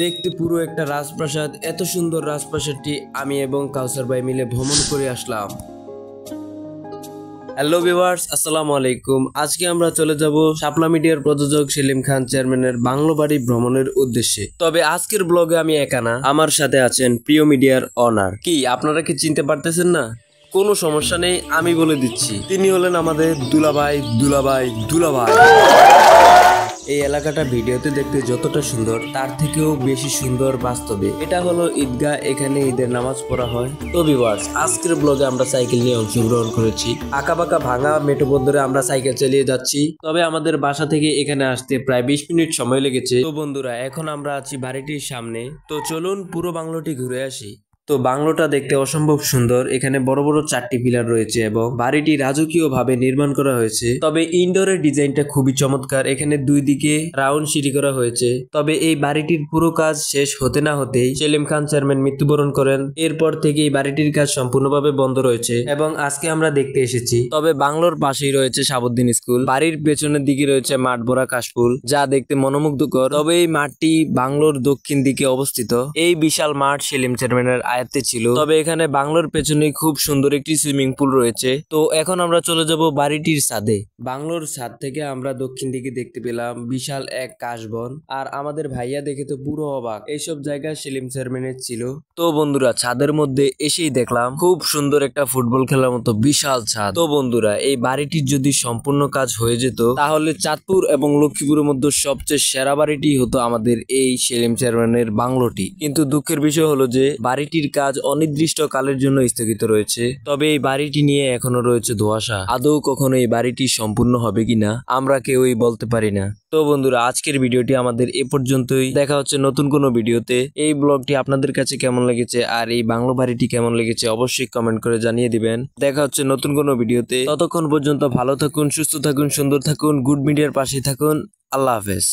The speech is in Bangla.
দেখতে পুরো একটা রাজপ্রাসাদ। এত সুন্দর রাজপ্রাসাদটি আমি এবং কাউসার ভাই মিলে ভ্রমণ করে আসলাম। হ্যালো ভিউয়ার্স, আসসালামু আলাইকুম। আজকে আমরা চলে যাব শাপলা মিডিয়ার প্রযোজক সেলিম খান চেয়ারম্যানের বাংলো বাড়ি ভ্রমণের উদ্দেশ্যে। তবে আজকের ব্লগে আমি একা না, আমার সাথে আছেন প্রিয় মিডিয়ার অনার। কি আপনারা কি চিনতে পারতেছেন না? কোনো সমস্যা নেই, আমি বলে দিচ্ছি। তিনি হলেন আমাদের দুলাভাই। এই এলাকাটা ভিডিওতে দেখতে যতটা সুন্দর তার থেকেও বেশি সুন্দর বাস্তবে। এটা হলো ঈদগাহ, এখানে ঈদের নামাজ পড়া হয়। তো ভিউয়ার্স, আজকের ব্লগে আমরা সাইকেল নিয়ে অংশগ্রহণ করেছি। আঁকাবাঁকা ভাঙা মেঠোপথ ধরে আমরা সাইকেল চালিয়ে যাচ্ছি। তবে আমাদের বাসা থেকে এখানে আসতে প্রায় 20 মিনিট সময় লেগেছে। তো বন্ধুরা, এখন আমরা আছি বাড়িটির সামনে। তো চলুন পুরো বাংলোটি ঘুরে আসি। তো বাংলোটা দেখতে অসম্ভব সুন্দর। এখানে বড় বড় 4টি পিলার রয়েছে এবং বাড়িটি রাজকীয় ভাবে নির্মাণ করা হয়েছে। তবে ইনডোরের ডিজাইনটা খুবই চমৎকার। এখানে দুই দিকে রাউন্ড সিঁড়ি করা হয়েছে। তবে এই বাড়িটির পুরো কাজ শেষ হতে না হতেই সেলিম খান চেয়ারম্যান মৃত্যুবরণ করেন। এরপর থেকে এই বাড়িটির কাজ সম্পূর্ণভাবে বন্ধ রয়েছে এবং আজকে আমরা দেখতে এসেছি। তবে বাংলোর পাশেই রয়েছে শাহাবুদ্দিন স্কুল। বাড়ির পেছনের দিকে রয়েছে মাঠ ভরা কাশফুল, যা দেখতে মনোমুগ্ধকর। তবে এই মাঠটি বাংলোর দক্ষিণ দিকে অবস্থিত। এই বিশাল মাঠ সেলিম চেয়ারম্যানের আয়ত্তে ছিল। তবে এখানে বাংলোর পেছনে খুব সুন্দর একটি সুইমিং পুল রয়েছে। তো এখন আমরা চলে যাব বাড়িটির ছাদে। বাংলোর ছাদ থেকে আমরা দক্ষিণ দিকে দেখতে পেলাম বিশাল এক কাশবন। আর আমাদের ভাইয়া দেখে তো পুরো অবাক, এইসব জায়গা সেলিম চেয়ারম্যানের ছিল। তো বন্ধুরা, ছাদের মধ্যে এসেই দেখলাম খুব সুন্দর একটা ফুটবল খেলার মতো বিশাল ছাদ। তো বন্ধুরা, এই বাড়িটির যদি সম্পূর্ণ কাজ হয়ে যেত তাহলে চাঁদপুর এবং লক্ষ্মীপুরের মধ্যে সবচেয়ে সেরা বাড়িটি হতো আমাদের এই সেলিম চেয়ারম্যানের বাংলোটি। কিন্তু দুঃখের বিষয় হলো যে বাড়িটির কাজ অনির্দিষ্ট কালের জন্য স্থগিত রয়েছে। তবে এই বাড়িটি নিয়ে এখনো রয়েছে ধোঁয়াশা। আদৌ কখনো এই বাড়িটি সম্পূর্ণ হবে কিনা আমরা কেউই বলতে পারি না। তো বন্ধুরা, আজকের ভিডিওটি আমাদের এ পর্যন্তই। দেখা হচ্ছে নতুন কোনো ভিডিওতে। এই ব্লগটি আপনাদের কাছে কেমন লেগেছে আর এই বাংলো বাড়িটি কেমন লেগেছে অবশ্যই কমেন্ট করে জানিয়ে দিবেন। দেখা হচ্ছে নতুন কোনো ভিডিওতে। ততক্ষণ পর্যন্ত ভালো থাকুন, সুস্থ থাকুন, সুন্দর থাকুন, গুড মিডিয়ার পাশে থাকুন। আল্লাহ হাফেজ।